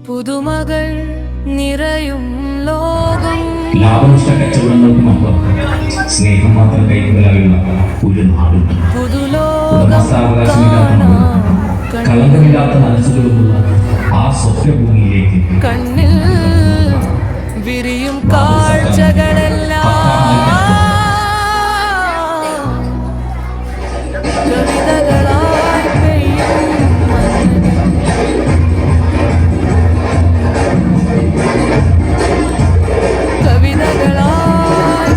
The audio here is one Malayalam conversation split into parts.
പുതുമകൾ നിറയും ലോകം. ലാഭനിഷ്ഠ കച്ചവടങ്ങൾക്കുമപ്പുറം സ്നേഹം മാത്രം കൈമുതലാകുന്ന ഒരു നാടുണ്ട്. കളങ്കമില്ലാത്ത മനസ്സുകളുമുള്ള ആ സ്വപ്നഭൂമിയിലേക്ക് കണ്ണിൽ വിരിയും കാഴ്ചകളെല്ലാം കവിതകളായി പെയ്യും. കവിതകളായി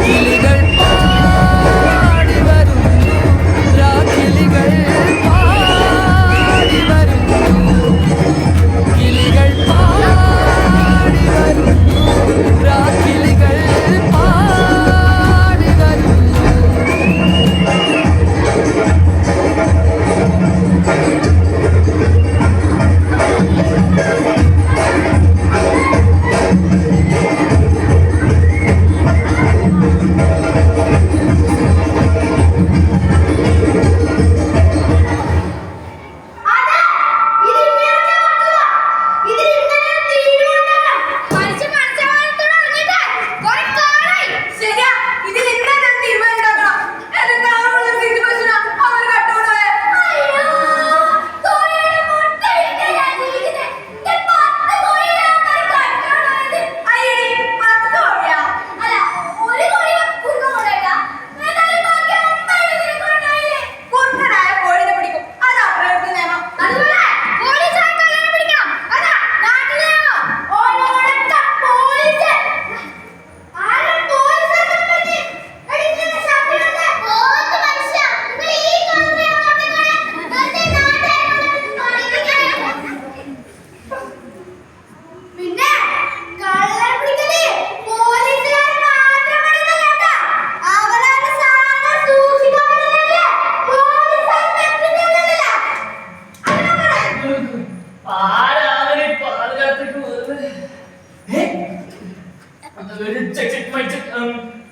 കിളികൾ പാടി വരുന്നു, രാക്കിളികൾ പാടി വരുന്നു, കിളികൾ പാടി വരുന്നു, രാക്കിളികൾ പാടി വരുന്നു.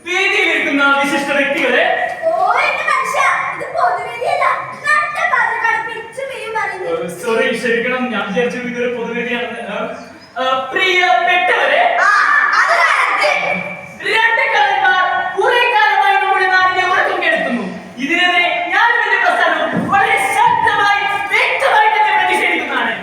വേദിയിലിരിക്കുന്ന വിശിഷ്ട വ്യക്തികളെ, സോറി ക്ഷമിക്കണം, ഞാൻ വിചാരിച്ചു ഇതൊരു പൊതുവേദിയാണെന്ന്. പ്രിയപ്പെട്ടവരെ, രണ്ട് കലന്മാർ കുറെ കാലമായി നമ്മുടെ നാടിനെ ഉറക്കം കെടുത്തുന്നു. ഇതിനെതിരെ ഞാനും എന്റെ പ്രസ്ഥാനവും വളരെ ശക്തമായി വ്യക്തമായി തന്നെ പ്രതിഷേധിക്കുന്നതാണ്.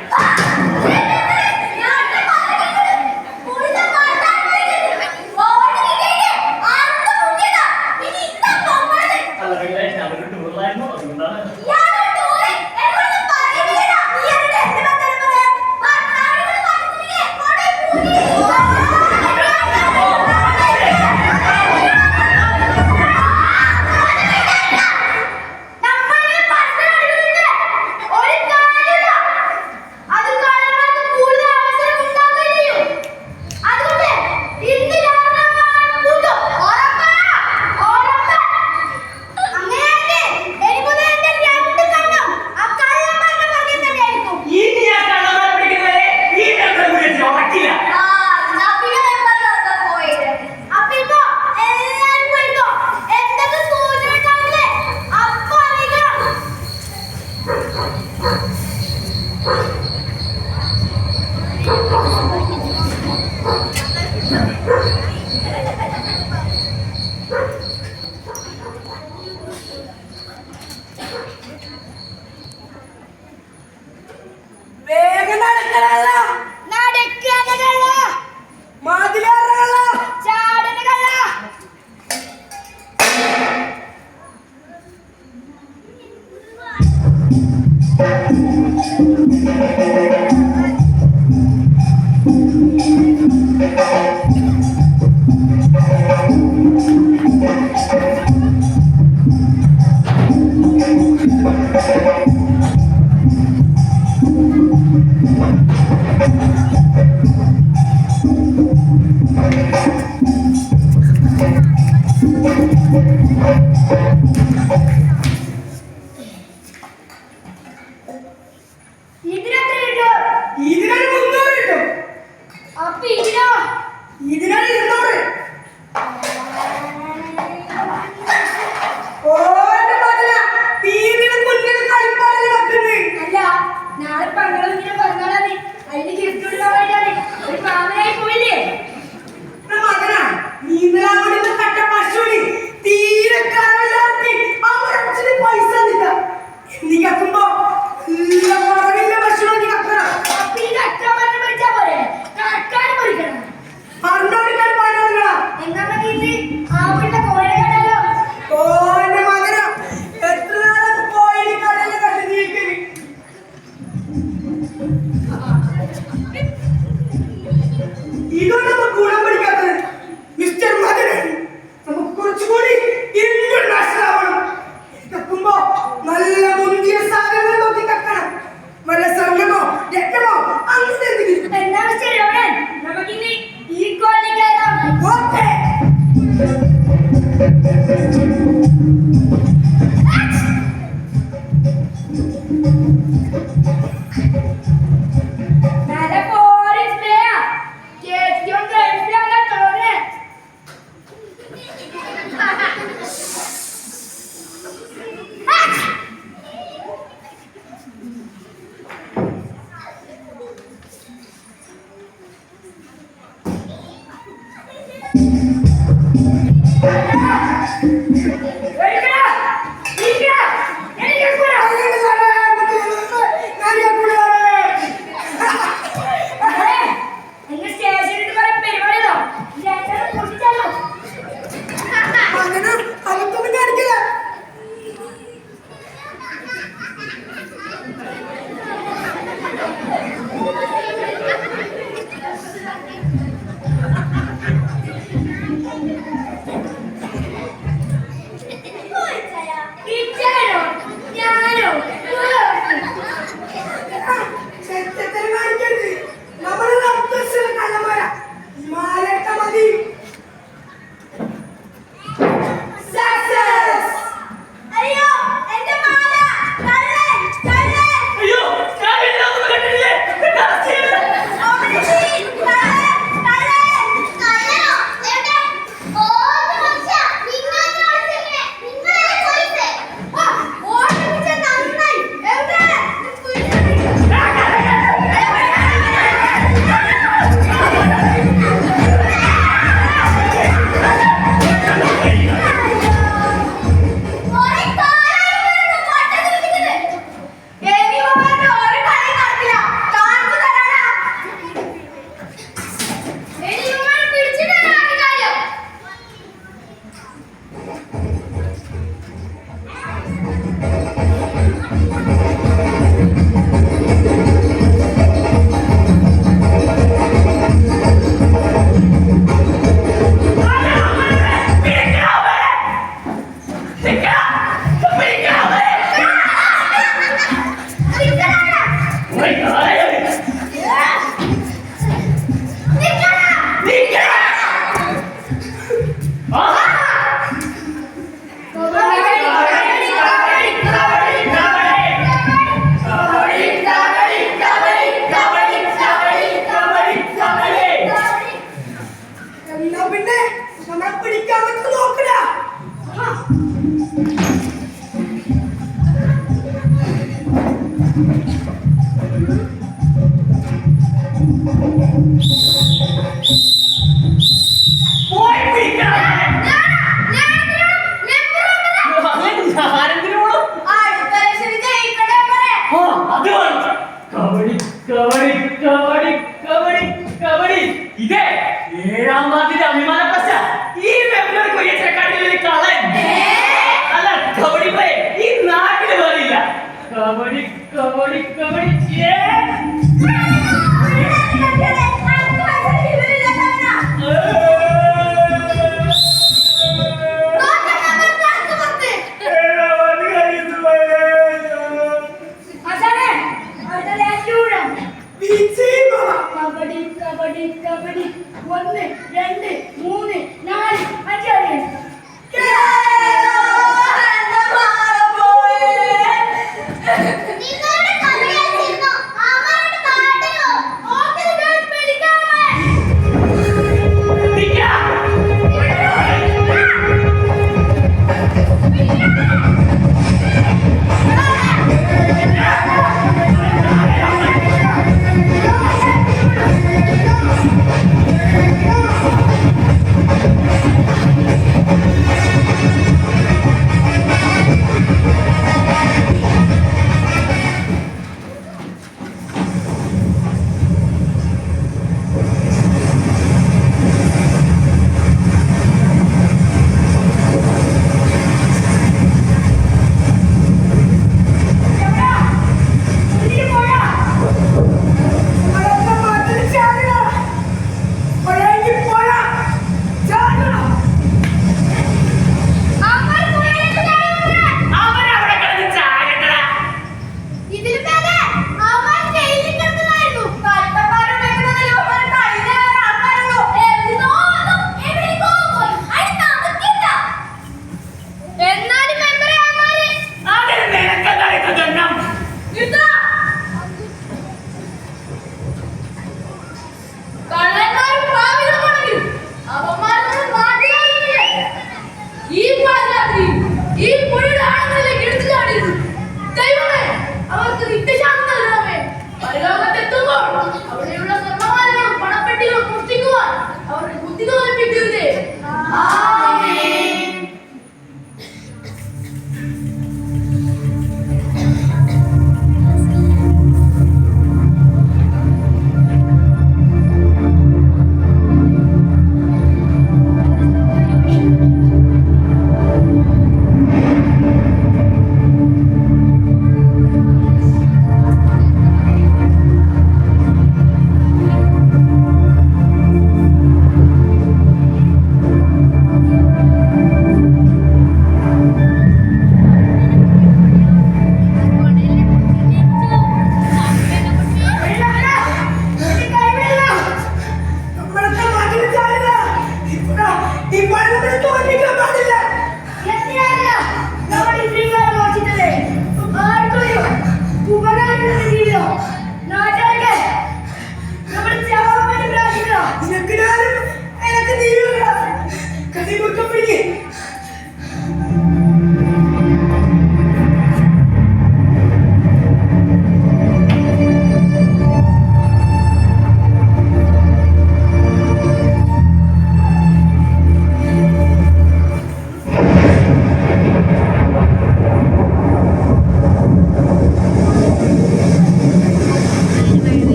ഓന്റെ മകന തീരെ മുന്നിൽ കളി പോയി പിടിക്കണം. ഞാനെന്തിനു പോണം? അത് വേണം. കബഡി കബഡി കബഡി കബഡി കബഡി. ഇതേ 7ാം വാർഡിന്റെ അഭിമാന പ്രശ്ന. ഈ മെമ്പർ കൊയ്യച്ചക്കാട്ടിൽ ഒരു കളൻ. അല്ല കബഡി പ്ലേ ഈ നാട്ടില് പറയില്ല. കബഡി കബഡി കബഡി. കബഡി കബഡി കബഡി 1 2 3 4 5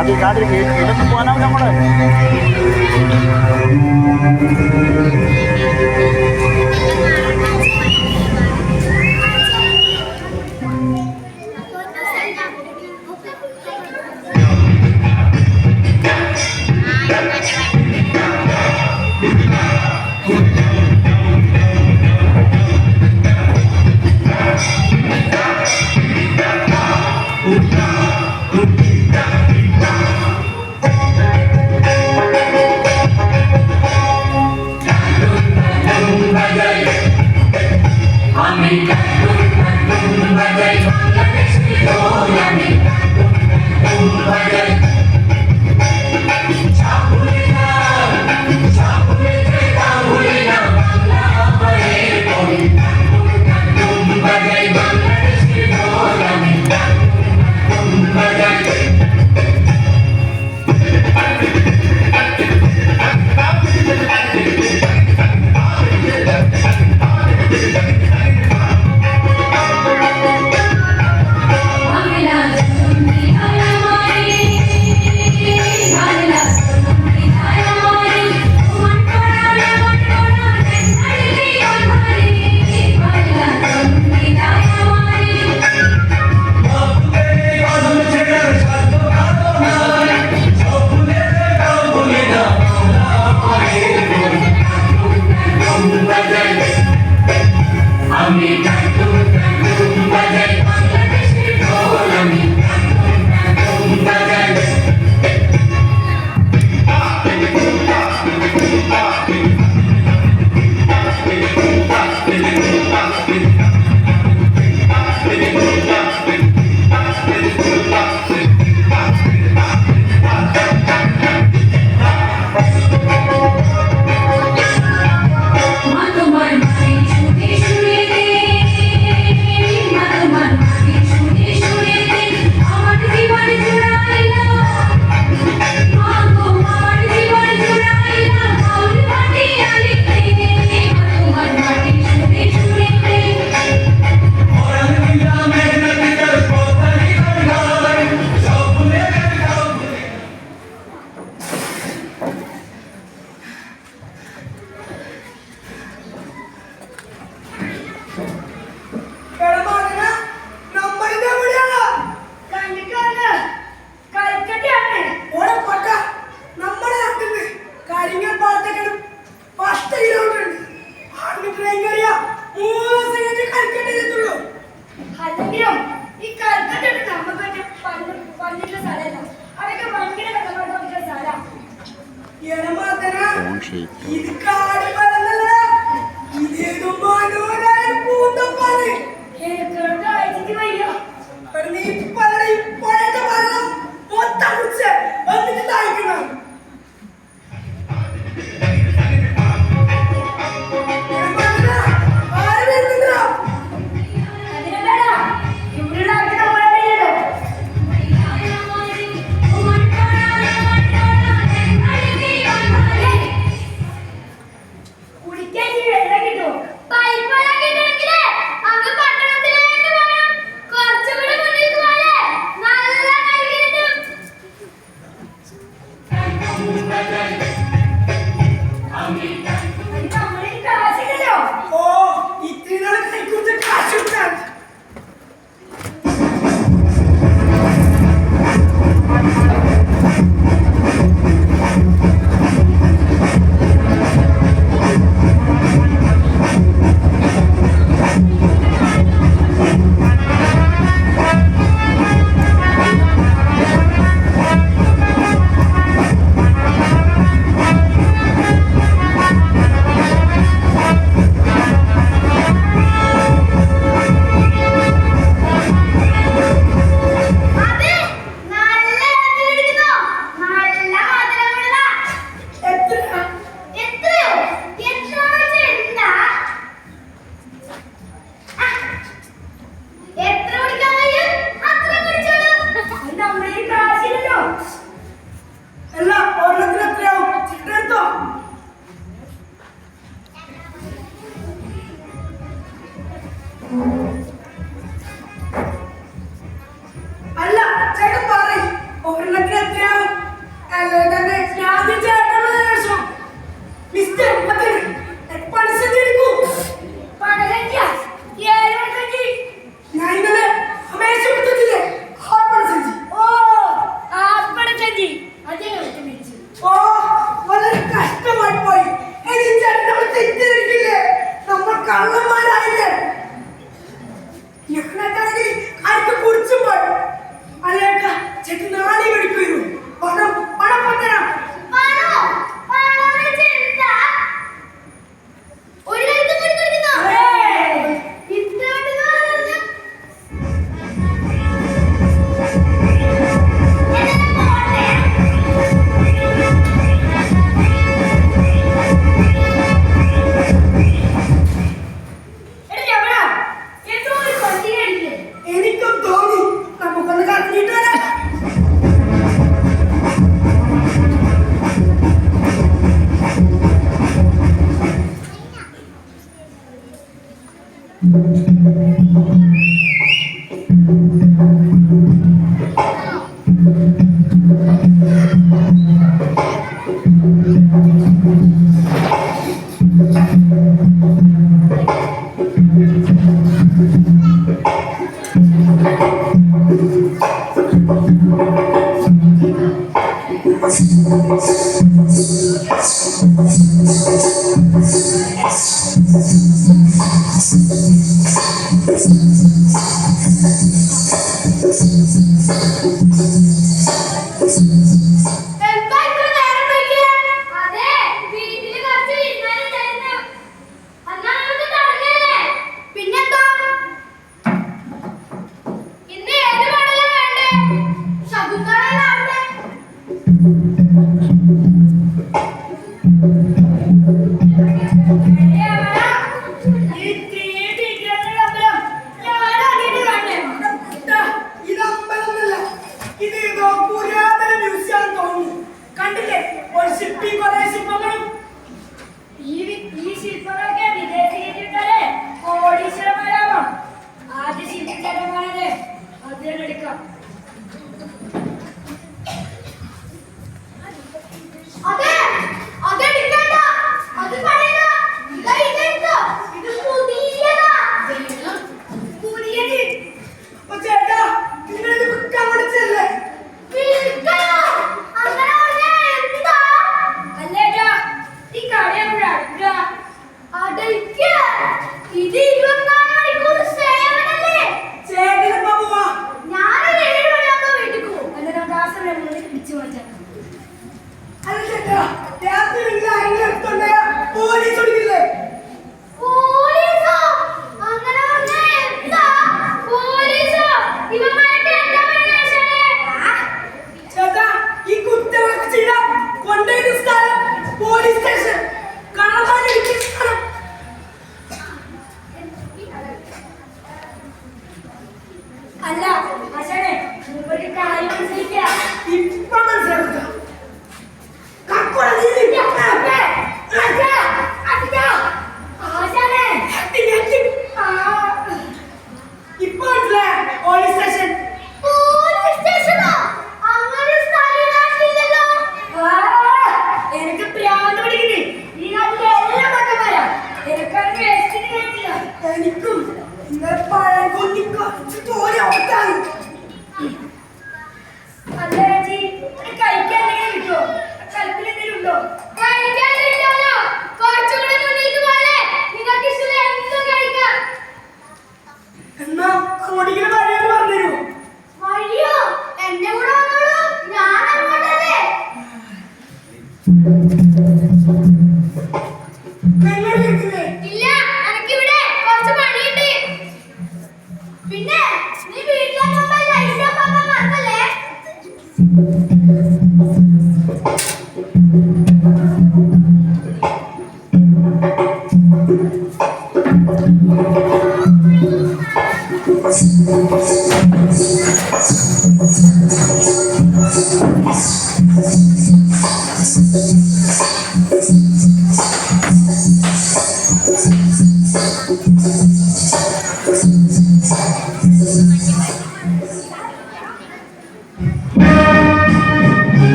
അത് കാട്ടിലേക്ക് ഇതൊക്കെ പോകാനാവും നമ്മള്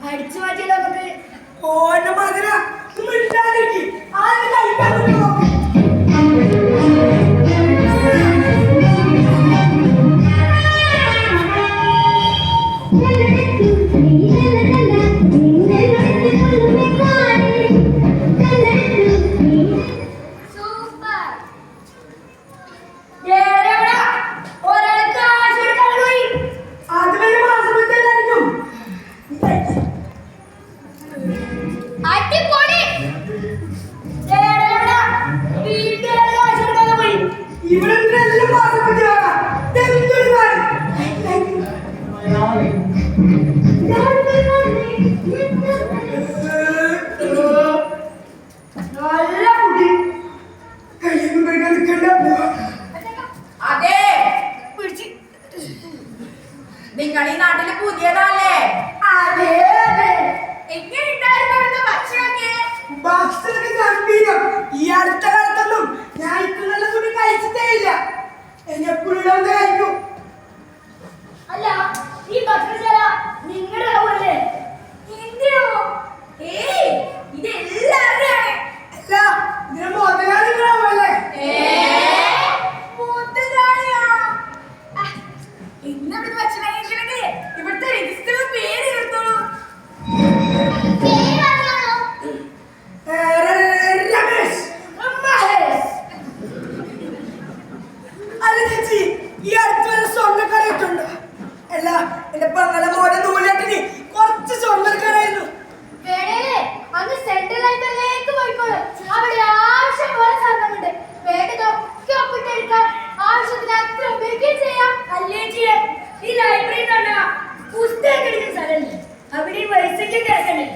അടിച്ചു മാറ്റിയല്ലോ നമുക്ക് ഓന്റെ മകന മിണ്ടാതിരിക്കും ആദ്യം കഴിക്കാൻ പറ്റുമോ നിങ്ങൾ ഈ നാട്ടില് പുതിയതല്ലേ? അതെ എങ്ങനെയുണ്ടായിരുന്നു ഭക്ഷണമൊക്കെ? ഭക്ഷണമൊക്കെ ഗംഭീരം. ഈ അടുത്ത കാലത്തൊന്നും ഞാൻ ഇത്ര കൂടി കഴിച്ചിട്ടേ ഇല്ല. എപ്പോഴും കഴിക്കും. അല്ല ഈ ഭക്ഷണശാല നിങ്ങളുടെ അല്ലേ? എന്തിനോ? ഏയ് ഇതെല്ലാവരുടെയാണ്. അല്ല ഇതിന് മുതലാളികളാവല്ലേ? മുതലാളിയാ? ഇന്നവിടെ ഭക്ഷണം കഴിക്കണമെങ്കിൽ ഇവിടുത്തെ രജിസ്റ്ററിൽ പേര് എടുത്തോളൂ. രമേശ് മഹേഷ്. അല്ല ചേച്ചി ഈ അടുത്ത് വരെ സ്വർണ്ണക്കടയിട്ടുണ്ടോ? അല്ല എന്റെ പങ്ങളെ മോനെ നൂലാട്ടിന് കുറച്ച് സ്വർണ്ണക്കടയായിരുന്നു. അങ്ങ് സെൻട്രൽ ലൈബ്രറിയിലേക്ക് പോയിക്കോളൂ. അവിടെ ആവശ്യം പോലെ സാധനമുണ്ട്. വേണ്ടതൊക്കെ ഒപ്പിട്ടെടുക്കാം. ആവശ്യത്തിന് അത്ര ഉപയോഗിക്കുകയും ചെയ്യാം. അല്ലേ ചെയ്യേ ഈ ലൈബ്രറി തന്നെ പുസ്തകം എടുക്കുന്ന സ്ഥലമല്ലേ? അവിടെ പൈസക്ക് കേൾക്കണേ.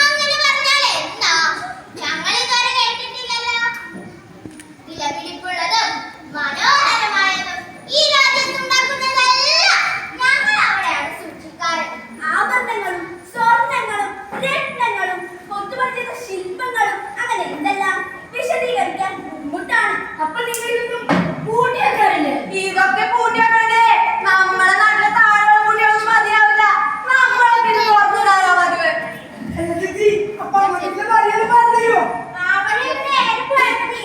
അങ്ങനെ പറഞ്ഞാലേ എന്താ? ഞങ്ങൾ ഇതുവരെ കേട്ടിട്ടില്ലല്ലോ. വിലപിടിപ്പുള്ളതും മനോഹരമായതും ഈ രാജ്യത്തുണ്ടാക്കുന്നതല്ല ഞങ്ങൾ അവിടെയാണ് സൂക്ഷിക്കാറ്. ആഭരണങ്ങളും സ്വർണ്ണങ്ങളും രത്നങ്ങളും കൊത്തുപണിത ശില്പങ്ങളും അങ്ങനെ എന്തെല്ലാം വിശദീകരിക്കാൻ ബുദ്ധിമുട്ടാണ്. അപ്പൊ നിങ്ങൾ ഇതൊന്നും കൂട്ടിയാക്കാറില്ലേ? ഇതൊക്കെ പൂട്ടിയാക്കണേ. നമ്മളെ നാട്ടിലെ താഴെ പൂട്ടിയൊന്നും മതിയാവില്ല. നമ്മളൊക്കെ ഇത് ഓർത്തിടാനോ പതിവ്. അപ്പൊ അങ്ങോട്ടുള്ള കാര്യങ്ങൾ പറഞ്ഞോ? അവിടെ ഇവിടെ ഏർപ്പെടുത്തി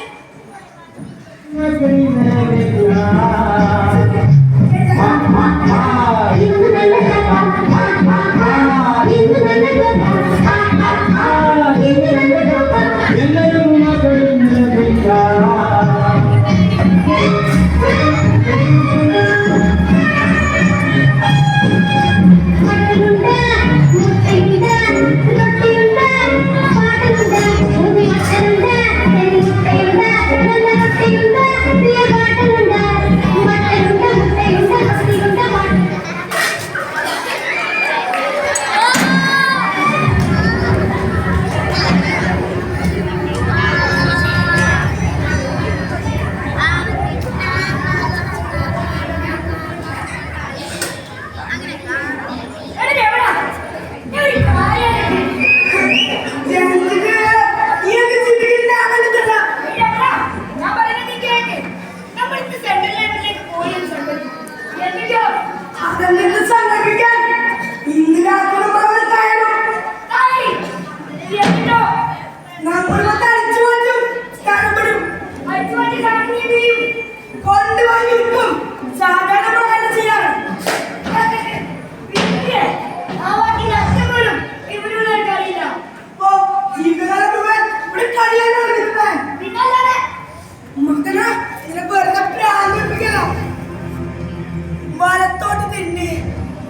വലത്തോട്ട് തിന്നെ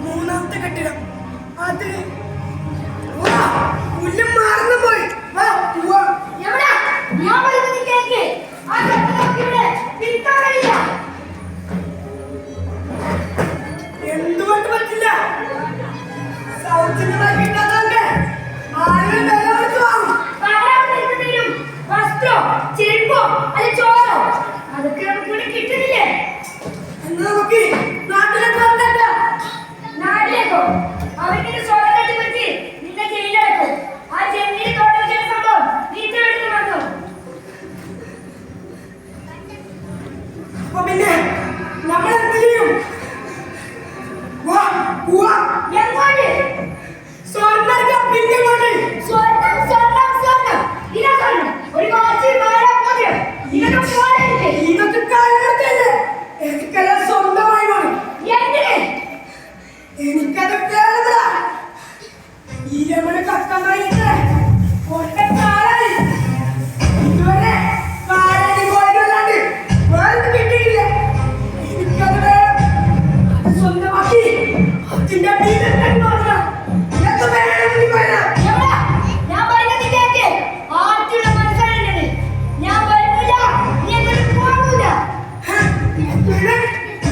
മൂന്നാമത്തെ കെട്ടിടം. അത് പുല്ലും മാറുന്നു പോയി. എന്തുകൊണ്ട് പറ്റില്ല? സൗജന്യ അവർക്ക് സ്വർണ്ണം തട്ടിപ്പിടിച്ച് നിന്നെ ജയിലിലടക്കും. ആ ചെമ്മീൻ തോട്ടം ചെയ്ത സംഭവം നീ ഇത്രയെടുത്ത് മറന്നു. അപ്പൊ പിന്നെ നമ്മൾ എന്ത് ചെയ്യും? വാ, പോവാ. എങ്ങോട്ട്? സ്വർണ്ണം പിന്നെ കൊണ്ട് സ്വർണ്ണം, സ്വർണ്ണം, സ്വർണ്ണം. ഇതാ സ്വർണ്ണം. ഒരു വാച്ച്, മാല, മോതിരം. ഇതൊക്കെ പോലെയല്ലേ? ഇതൊക്കെ കാലഘട്ടല്ലേ? എനിക്കെല്ലാം സ്വന്തമായി വേണം. എന്തിന്? എനിക്കത് വേണമല്ല. ഈ രമണ കഷ്ടം കഴിഞ്ഞിട്ട് ഒറ്റ കാലായി. ഇതുവരെ കാലായി പോയതല്ലാണ്ട് വേറെ കിട്ടിയിട്ടില്ല. എനിക്കത് വേണം. അത് സ്വന്തമാക്കി അതിന്റെ വീട്ടിൽ നോക്കണം. എന്ത് വേണമെന്ന് പറയാം. എവിടാ? ഞാൻ പറയുന്നത് കേൾക്ക്. ആർക്കുള്ള മനസ്സാണ് ഞാൻ വരുന്നില്ല. നീ എങ്ങോട്ട് പോകൂല.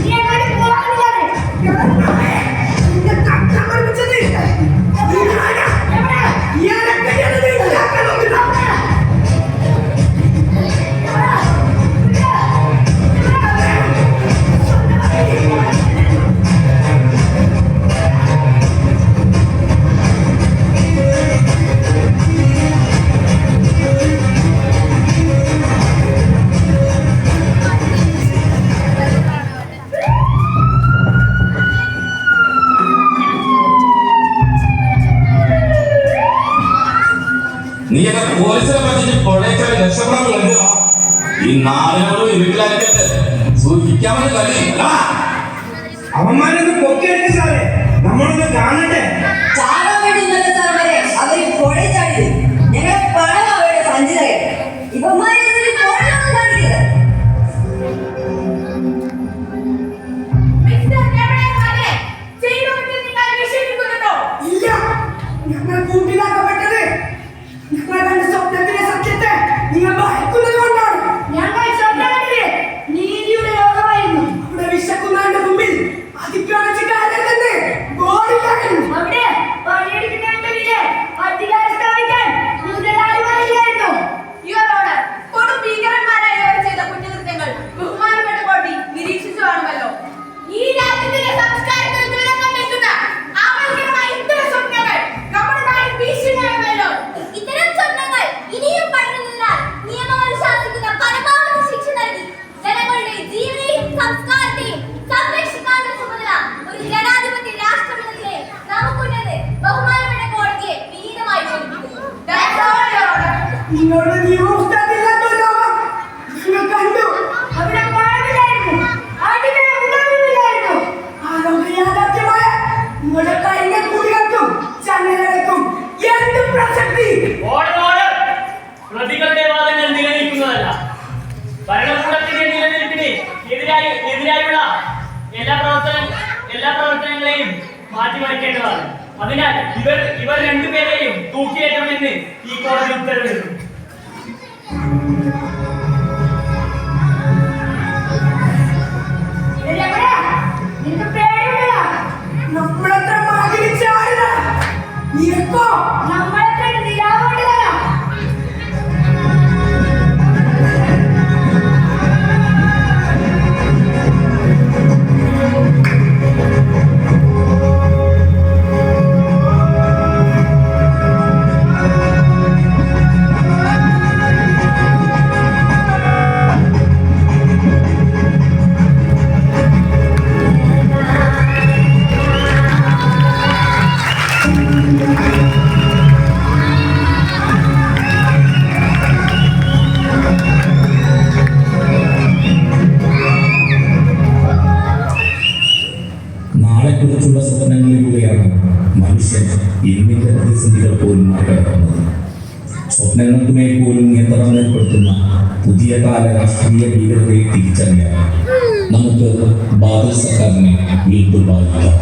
നീ എങ്ങോട്ട് പോകൂല. നിന്നെ കഷ്ടം പഠിപ്പിച്ചത് നീയാണോ? എവിടാ? ഇയാളൊക്കെയാണ് നീ ഉണ്ടാക്കാൻ നോക്കുന്നത്. നീയൊക്കെ പോലീസിനെ പറ്റിച്ച് കൊള്ളേച്ചാൽ രക്ഷപ്പെടാൻ വേണ്ടിയാ ഈ നാടിനോട് വീട്ടിലാക്കിയിട്ട് സൂക്ഷിക്കാമെന്ന് കഴിയില്ല. അവന്മാരൊന്ന് പൊക്കിയെടുത്ത് സാറേ, നമ്മളൊന്ന് കാണട്ടെ. ചാകാൻ വേണ്ടി ഇന്നലെ സാർ വരെ അവര് പുഴയിൽ ചാടി. ഞങ്ങളുടെ പണം അവരുടെ സഞ്ചിതരെ ഇവന്മാരൊന്നും പുഴയൊന്നും കാണിക്കരുത്. മിസ്റ്റർ ക്യാമറമാനെ, ചെയ്തുകൊണ്ട് നിങ്ങൾ വിശ്വസിക്കുന്നുണ്ടോ? ഇല്ല, ഞങ്ങൾ കൂട്ടിലാക്കപ്പെട്ടത് ഞങ്ങൾ കണ്ട സ്വപ്നത്തിലെ സത്യത്തെ നിങ്ങൾ ഭയക്കുന്നത് കൊണ്ടാണ്. ഞങ്ങൾ സ്വപ്നം കണ്ടത് നീതിയുടെ ലോകമായിരുന്നു. അവിടെ വിശക്കുന്നതിന്റെ മുമ്പിൽ അതിക്രമിച്ച് കയറരുതെന്ന് ബോർഡിലായിരുന്നു. അവിടെ പണിയെടുക്കുന്നവരുടെ അധികാരം സ്ഥാപിക്കാൻ മുതലാളിമാരില്ലായിരുന്നു. യുവർ ഓണർ, കൊടും ഭീകരന്മാരായി അവർ ചെയ്ത കുറ്റകൃത്യങ്ങൾ ബഹുമാനപ്പെട്ട കോടതി നിരീക്ഷിച്ചു കാണുമല്ലോ. ഈ രാജ്യത്തിന്റെ സംസ്കാരത്തിൽ ദുരന്തം നിൽക്കുന്ന ആമോദകരമായ ഇത്തരം സ്വപ്നങ്ങൾ നമ്മുടെ നാട് ഭീഷണിയാകുമല്ലോ. ഇത്തരം സ്വപ്നങ്ങൾ ഇനിയും പടരുന്നതിനാൽ നിയമങ്ങൾ ശാസിക്കുന്ന പരമാവധി ശിക്ഷ നൽകി ജനങ്ങളുടെ ജീവനെയും സംസ്കാരത്തെയും സംരക്ഷിക്കാനുള്ള ചുമതല ഒരു ജനാധിപത്യ രാഷ്ട്രമെന്നതിലെ നമുക്കുള്ളത് ബഹുമാനപ്പെട്ട കോടതിയെ വിനീതമായി ബോധിപ്പിക്കുന്നു. That's all, Your Honor. നിങ്ങളുടെ നിയമോക്താദില്ലാത്ത ഒരു ലോകം നിങ്ങൾ കണ്ടു. അവിടെ പണമില്ലായിരുന്നു, അടിമയെ ഉണ്ടാകുന്നില്ലായിരുന്നു. ആ ലോകം യാഥാർത്ഥ്യമായ നിങ്ങളുടെ കഴിഞ്ഞ കുടികൾക്കും ചങ്ങലകൾക്കും എന്ത് പ്രസക്തി? Order, order. പ്രതികളുടെ വാദങ്ങൾ നിലനിൽക്കുന്നതല്ല. ഭരണകൂടത്തിന്റെ നിലനിൽപ്പിന് എതിരായുള്ള എല്ലാ പ്രവർത്തനങ്ങളെയും മാറ്റിമറിക്കേണ്ടതാണ്. അതിനാൽ ഇവർ രണ്ടുപേരെയും തൂക്കിലേറ്റണമെന്ന് ഈ കോടതി ഉത്തരവിടുന്നു. എവിടെ? നിനക്ക് പേടിയുണ്ടോ? നമ്മളെത്ര മാതിരിച്ചാരുതാ നിനക്കോ? നമ്മളെത്ര നിലാവുള്ളതാ? നാളെക്കുറിച്ചുള്ള സ്വപ്നങ്ങളിലൂടെയാണ് മനുഷ്യൻ ഇന്നിന്റെ പ്രതിസന്ധികൾ പോലും മറികടക്കുന്നത്. സ്വപ്നങ്ങൾക്ക് മേൽ പോലും നിയന്ത്രണം ഏർപ്പെടുത്തുന്ന പുതിയ കാല രാഷ്ട്രീയ ഭീകരതയെ തിരിച്ചറിയാൻ നമുക്ക് ബാദൽ സർക്കാരിനെ വീണ്ടും ബാധിക്കാം.